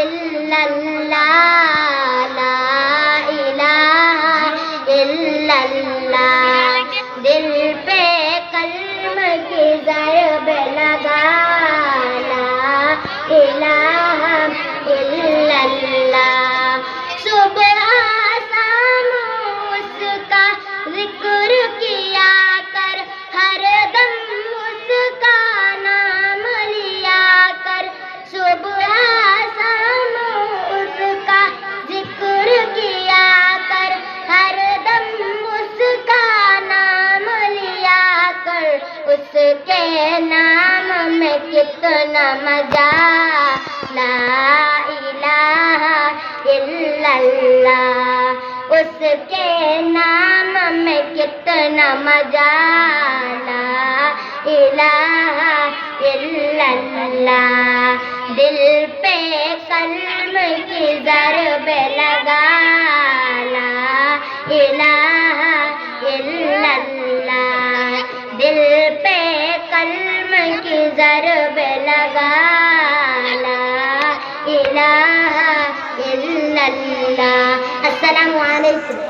इल्लल्लाह ला इलाहा इल्लल्लाह दिल पे कलम की ज़रब लगा ला इलाहा इल्लल्लाह सुबह शाम उसका जिक्र किया कर हर दम उसका नाम लिया कर सुबह शाम उसका जिक्र किया कर हर दम उसका नाम लिया कर उसके नाम में कितना मजा ला इलाहा इल्लल्लाह उसके नाम में कितना मजा ला इलाहा इल्लल्लाह दिल पे कलम की ज़रब लगा ला इलाहा इल्लल्लाह दिल पे कलम की ज़रब लगा ला इलाहा इल्लल्लाह। अस्सलामु अलैकुम।